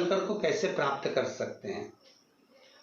शंकर को कैसे प्राप्त कर सकते हैं?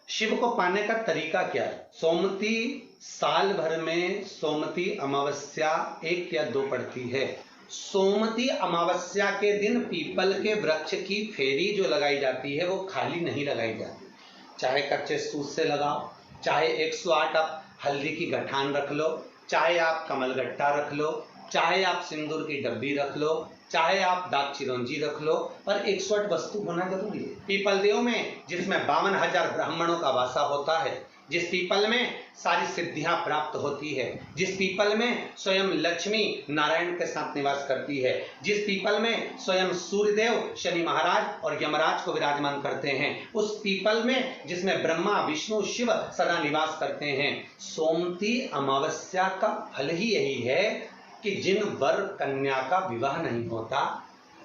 शिव को पाने का तरीका क्या है? सोमती साल भर में सोमती अमावस्या 1 या 2 पड़ती है। सोमती अमावस्या के दिन पीपल के वृक्ष की फेरी जो लगाई जाती है वो खाली नहीं लगाई जाती। चाहे कच्चे सूत से लगाओ, चाहे 108 आप हल्दी की गठान रख लो, चाहे आप कमलगट्टा रख लो, चाहे आप सिंदूर की डब्बी रख लो, चाहे आप दाग चिरौंजी रख लो, पर 108 वस्तु होना जरूरी है। पीपल देव में जिसमें 52,000 ब्राह्मणों का वासा होता है, जिस पीपल में सारी सिद्धियां प्राप्त होती है, जिस पीपल में स्वयं लक्ष्मी नारायण के साथ निवास करती है, जिस पीपल में स्वयं सूर्यदेव शनि महाराज और यमराज को विराजमान करते हैं, उस पीपल में जिसमें ब्रह्मा विष्णु शिव सदा निवास करते हैं, सोमती अमावस्या का फल ही यही है कि जिन वर कन्या का विवाह नहीं होता,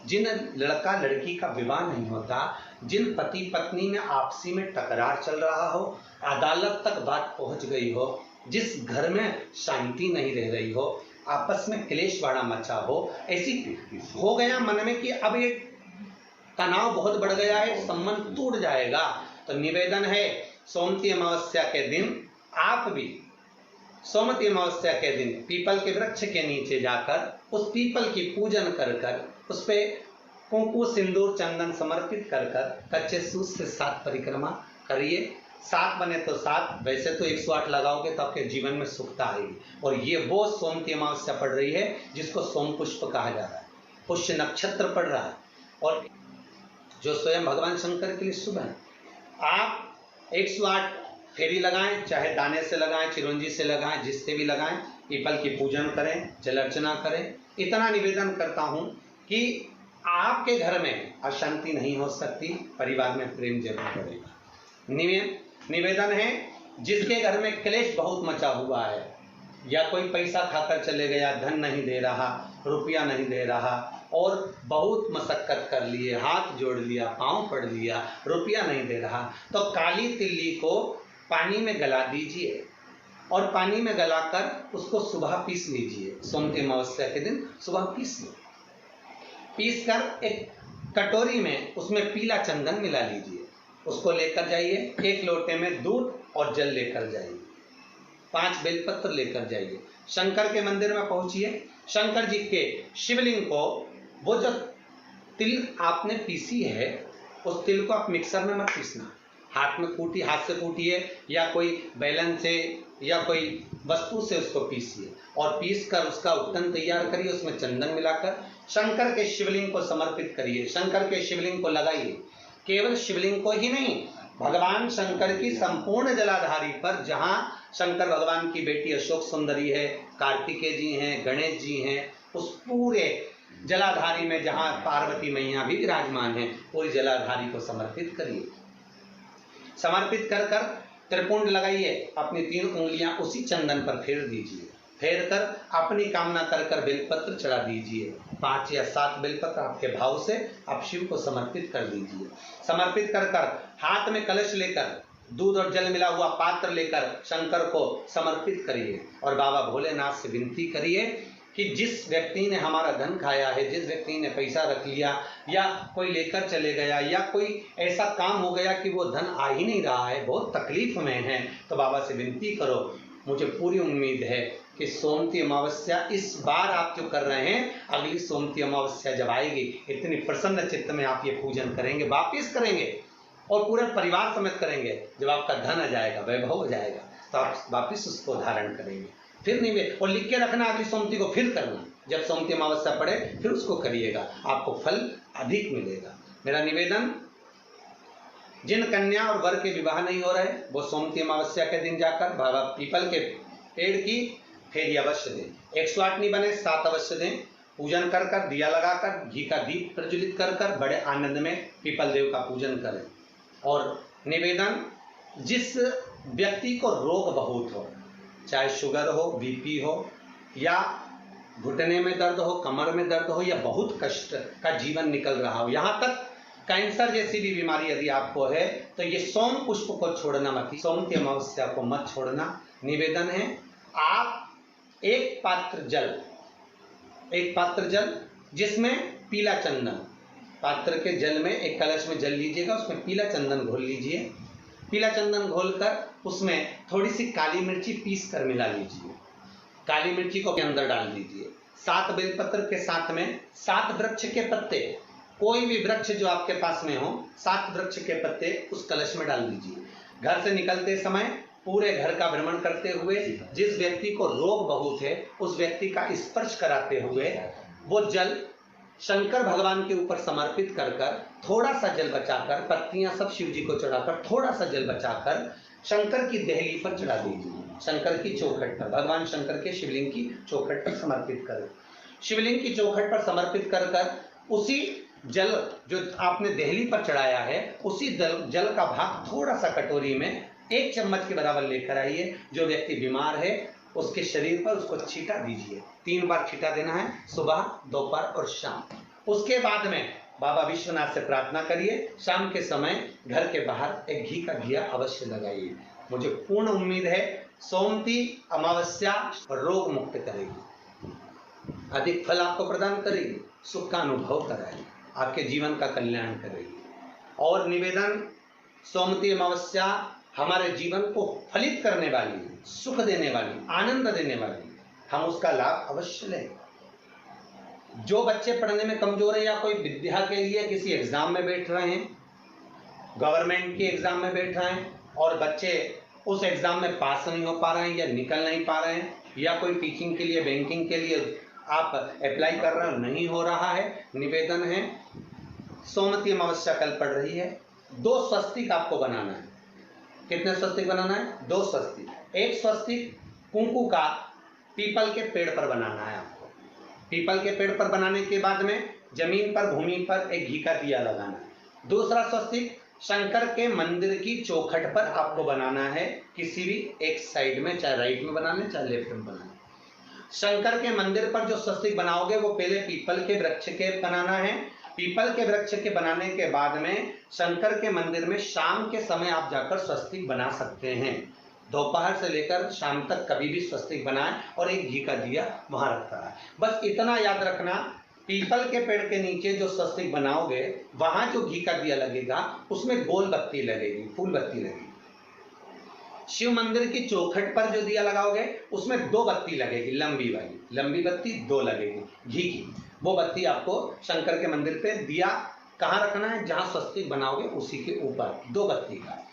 जिन लड़का लड़की का विवाह नहीं होता, जिन पति पत्नी में आपसी में टकरार चल रहा हो, अदालत तक बात पहुंच गई हो, जिस घर में शांति नहीं रह रही हो, आपस में क्लेश बड़ा मचा हो, ऐसी हो गया मन में कि अब ये तनाव बहुत बढ़ गया है, संबंध टूट जाएगा, तो निवेदन है सोमती अमावस्या के दिन आप भी सोमती अमावस्या के दिन पीपल के वृक्ष के नीचे जाकर उस पीपल की पूजन कर कर उस पे कुंकु सिंदूर चंदन समर्पित कर कर कच्चे सूत से 7 परिक्रमा करिए। 7 बने तो 7, वैसे तो 108 लगाओगे तो आपके जीवन में सुखता आएगी। और ये वो सोमती अमावस्या पड़ रही है जिसको सोम पुष्प कहा जा रहा है, पुष्य नक्षत्र पड़ रहा है और जो स्वयं भगवान शंकर के लिए शुभ है। आप 108 फेरी लगाएं, चाहे दाने से लगाएं, चिरौंजी से लगाएं, जिससे भी लगाएं, पीपल की पूजन करें, जल अर्चना करें। इतना निवेदन करता हूं कि आपके घर में अशांति नहीं हो सकती, परिवार में प्रेम जरूर बढ़ेगा। निवेदन है जिसके घर में क्लेश बहुत मचा हुआ है, या कोई पैसा खाकर चले गया, धन नहीं दे रहा, रुपया नहीं दे रहा और बहुत मशक्कत कर लिए, हाथ जोड़ लिया, पांव पड़ लिया, रुपया नहीं दे रहा, तो काली तिल्ली को पानी में गला दीजिए और पानी में गलाकर उसको सुबह पीस लीजिए। सोमती अमावस्या के दिन सुबह पीस लो, पीस कर एक कटोरी में उसमें पीला चंदन मिला लीजिए, उसको लेकर जाइए। 1 लोटे में दूध और जल लेकर जाइए, 5 बेलपत्र लेकर जाइए, शंकर के मंदिर में पहुंचिए। शंकर जी के शिवलिंग को वो जो तिल आपने पीसी है उस तिल को आप मिक्सर में मत पीसना, हाथ से कूटिए या कोई बैलन से या कोई वस्तु से उसको पीसिए और पीस कर उसका उत्तन तैयार करिए, उसमें चंदन मिलाकर शंकर के शिवलिंग को समर्पित करिए, शंकर के शिवलिंग को लगाइए। केवल शिवलिंग को ही नहीं, भगवान शंकर की संपूर्ण जलाधारी पर, जहां शंकर भगवान की बेटी अशोक सुंदरी है, कार्तिकेय जी हैं, गणेश जी हैं, उस पूरे जलाधारी में जहां पार्वती मैया भी विराजमान है, पूरी जलाधारी को समर्पित करिए। समर्पित कर कर त्रिपुंड लगाइए, अपनी 3 उंगलियां उसी चंदन पर फेर दीजिए, फेर कर अपनी कामना कर कर बेलपत्र चढ़ा दीजिए। 5 या 7 बेलपत्र आपके भाव से आप शिव को समर्पित कर दीजिए। समर्पित कर कर हाथ में कलश लेकर दूध और जल मिला हुआ पात्र लेकर शंकर को समर्पित करिए और बाबा भोलेनाथ से विनती करिए कि जिस व्यक्ति ने हमारा धन खाया है, जिस व्यक्ति ने पैसा रख लिया या कोई लेकर चले गया या कोई ऐसा काम हो गया कि वो धन आ ही नहीं रहा है, बहुत तकलीफ में है, तो बाबा से विनती करो। मुझे पूरी उम्मीद है कि सोमती अमावस्या इस बार आप जो कर रहे हैं, अगली सोमती अमावस्या जब आएगी, इतनी प्रसन्न चित्त में आप ये पूजन करेंगे, वापिस करेंगे और पूरे परिवार समेत करेंगे। जब आपका धन आ जाएगा, वैभव हो जाएगा, तो आप वापिस उसको धारण करेंगे। फिर नहीं वे और लिख के रखना, अगली सोमती को फिर करना, जब सोमती अमावस्या पड़े फिर उसको करिएगा, आपको फल अधिक मिलेगा। मेरा निवेदन, जिन कन्या और वर के विवाह नहीं हो रहे, वो सोमती अमावस्या के दिन जाकर बाबा पीपल के पेड़ की फेरी अवश्य दें। 108 नहीं बने 7 अवश्य दें। पूजन कर कर, दिया लगाकर, घी का दीप प्रज्वलित कर कर बड़े आनंद में पीपल देव का पूजन करें। और निवेदन, जिस व्यक्ति को रोग बहुत हो, चाहे शुगर हो, बीपी हो या घुटने में दर्द हो, कमर में दर्द हो या बहुत कष्ट का जीवन निकल रहा हो, यहाँ तक कैंसर जैसी भी बीमारी यदि आपको है, तो ये सोम पुष्प को छोड़ना मत, सोमती अमावस्या को मत छोड़ना। निवेदन है, आप एक पात्र जल जिसमें पीला चंदन पात्र के जल में एक कलश में जल लीजिएगा, उसमें पीला चंदन घोल लीजिए। पीला चंदन घोलकर उसमें थोड़ी सी काली मिर्ची पीस कर मिला लीजिए। काली मिर्ची को अंदर डाल दीजिए। 7 बेलपत्र के साथ में 7 वृक्ष के पत्ते, कोई भी वृक्ष जो आपके पास में हो, 7 वृक्ष के पत्ते उस कलश में डाल दीजिए। घर से निकलते समय पूरे घर का भ्रमण करते हुए जिस व्यक्ति को रोग बहुत है उस व्यक्ति का स्पर्श कराते हुए वो जल शंकर भगवान के ऊपर समर्पित कर कर, थोड़ा सा जल बचाकर, पत्तियां सब शिव जी को चढ़ाकर थोड़ा सा जल बचाकर शंकर की देहली पर चढ़ा दीजिए। शंकर की चौखट पर, भगवान शंकर के शिवलिंग की चौखट पर समर्पित करें। शिवलिंग की चौखट पर समर्पित कर कर उसी जल जो आपने देहली पर चढ़ाया है, उसी जल का भाग थोड़ा सा कटोरी में 1 चम्मच के बराबर लेकर आइए। जो व्यक्ति बीमार है उसके शरीर पर उसको छींटा दीजिए। 3 बार छींटा देना है, सुबह, दोपहर और शाम। उसके बाद में बाबा विश्वनाथ से प्रार्थना करिए। शाम के समय घर के बाहर एक घी का दिया अवश्य लगाइए। मुझे पूर्ण उम्मीद है सोमती अमावस्या रोग मुक्त करेगी, अधिक फल आपको प्रदान करेगी, सुख का अनुभव कराएगी, आपके जीवन का कल्याण करेगी। और निवेदन, सोमती अमावस्या हमारे जीवन को फलित करने वाली है, सुख देने वाली, आनंद देने वाली, हम उसका लाभ अवश्य लें। जो बच्चे पढ़ने में कमजोर है या कोई विद्या के लिए किसी एग्जाम में बैठ रहे हैं, गवर्नमेंट की एग्जाम में बैठ रहे हैं और बच्चे उस एग्जाम में पास नहीं हो पा रहे हैं या निकल नहीं पा रहे हैं, या कोई टीचिंग के लिए, बैंकिंग के लिए आप अप्लाई कर रहे हो, नहीं हो रहा है, निवेदन है सोमती अमावस्या कल पड़ रही है, 2 स्वस्तिक आपको बनाना है। कितने स्वस्तिक बनाना है? 2 स्वस्तिक। एक स्वस्तिक कुंकू का पीपल के पेड़ पर बनाना है आपको। पीपल के पेड़ पर बनाने के बाद में जमीन पर, भूमि पर एक घी का दिया लगाना है। दूसरा स्वस्तिक शंकर के मंदिर की चौखट पर आपको बनाना है, किसी भी एक साइड में, चाहे राइट में बनाना है चाहे लेफ्ट में बनाना है। शंकर के मंदिर पर जो स्वस्तिक बनाओगे वो पहले पीपल के वृक्ष के बनाना है। पीपल के वृक्ष के बनाने के बाद में शंकर के मंदिर में शाम के समय आप जाकर स्वस्तिक बना सकते हैं। दोपहर से लेकर शाम तक कभी भी स्वस्तिक बनाएं और एक घी का दिया वहां रखता है। बस इतना याद रखना, पीपल के पेड़ के नीचे जो स्वस्तिक बनाओगे वहां जो घी का दिया लगेगा उसमें गोल बत्ती लगेगी, फूल बत्ती लगेगी। शिव मंदिर की चौखट पर जो दिया लगाओगे उसमें 2 बत्ती लगेगी, लंबी वाली, लंबी बत्ती 2 लगेगी घी की। वो बत्ती आपको शंकर के मंदिर पे दिया कहाँ रखना है? जहां स्वस्तिक बनाओगे उसी के ऊपर 2 बत्ती का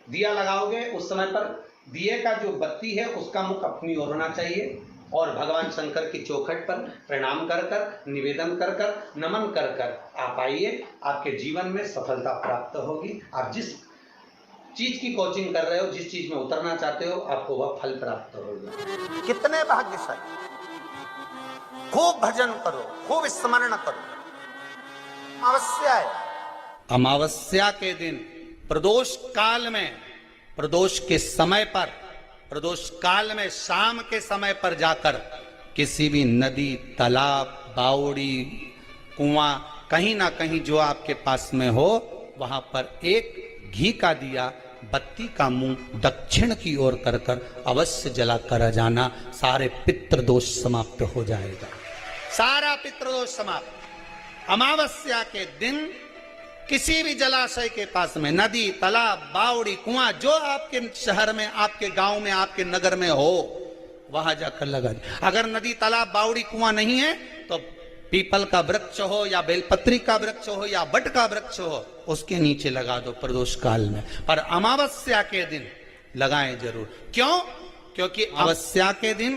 दिया लगाओगे। उस समय पर दिए का जो बत्ती है उसका मुख अपनी ओर होना चाहिए और भगवान शंकर की चौखट पर प्रणाम कर कर, निवेदन कर कर, नमन कर कर आप आइए। आपके जीवन में सफलता प्राप्त होगी। आप जिस चीज की कोचिंग कर रहे हो, जिस चीज में उतरना चाहते हो, आपको वह फल प्राप्त होगा। कितने भाग्यशाली! खूब भजन करो, खूब स्मरण करो। अमावस्या है, अमावस्या के दिन प्रदोष काल में, प्रदोष के समय पर, प्रदोष काल में शाम के समय पर जाकर किसी भी नदी, तालाब, बावड़ी, कुआं, कहीं ना कहीं जो आपके पास में हो वहां पर एक घी का दिया, बत्ती का मुंह दक्षिण की ओर कर कर अवश्य जला कर जाना। सारे पितृदोष समाप्त हो जाएगा, सारा पितृदोष समाप्त। अमावस्या के दिन किसी भी जलाशय के पास में, नदी, तालाब, बावड़ी, कुआं, जो आपके शहर में, आपके गांव में, आपके नगर में हो वहां जाकर लगा दे। अगर नदी, तालाब, बावड़ी, कुआं नहीं है तो पीपल का वृक्ष हो या बेलपत्री का वृक्ष हो या बट का वृक्ष हो, उसके नीचे लगा दो प्रदोष काल में। पर अमावस्या के दिन लगाएं जरूर। क्यों? क्योंकि अमावस्या के दिन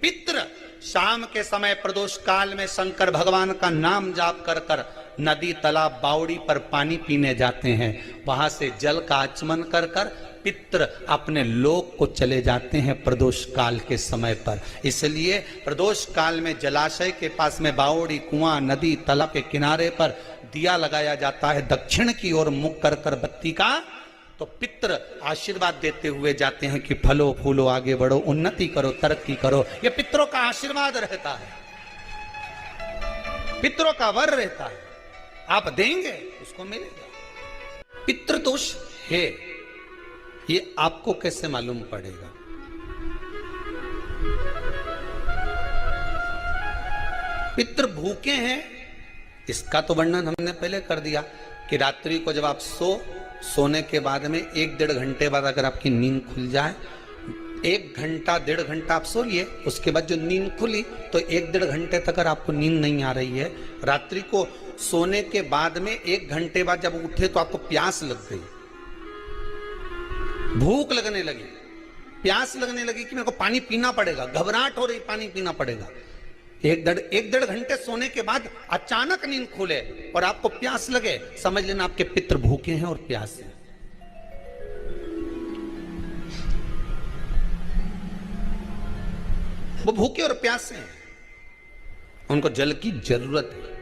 पितृ शाम के समय प्रदोष काल में शंकर भगवान का नाम जाप कर कर नदी, तालाब, बावड़ी पर पानी पीने जाते हैं। वहां से जल का आचमन कर कर पितृ अपने लोक को चले जाते हैं प्रदोष काल के समय पर। इसलिए प्रदोष काल में जलाशय के पास में, बावड़ी, कुआं, नदी, तालाब के किनारे पर दिया लगाया जाता है दक्षिण की ओर मुख कर कर बत्ती का। तो पितृ आशीर्वाद देते हुए जाते हैं कि फलो फूलो, आगे बढ़ो, उन्नति करो, तरक्की करो। ये पितरों का आशीर्वाद रहता है, पितरों का वर रहता है। आप देंगे उसको मिलेगा। पितृदोष है ये आपको कैसे मालूम पड़ेगा? पितृ भूखे हैं इसका तो वर्णन हमने पहले कर दिया कि रात्रि को जब आप सोने के बाद में 1-1.5 घंटे बाद अगर आपकी नींद खुल जाए, 1 घंटा 1.5 घंटा आप सोइए, उसके बाद जो नींद खुली तो 1-1.5 घंटे तक अगर आपको नींद नहीं आ रही है, रात्रि को सोने के बाद में 1 घंटे बाद जब उठे तो आपको प्यास लग गई, भूख लगने लगी, प्यास लगने लगी कि मेरे को पानी पीना पड़ेगा, घबराहट हो रही, पानी पीना पड़ेगा, 1-1.5 घंटे सोने के बाद अचानक नींद खुले और आपको प्यास लगे, समझ लेना आपके पितृ भूखे हैं और प्यास है। वो भूखे और प्यासे हैं, उनको जल की जरूरत है।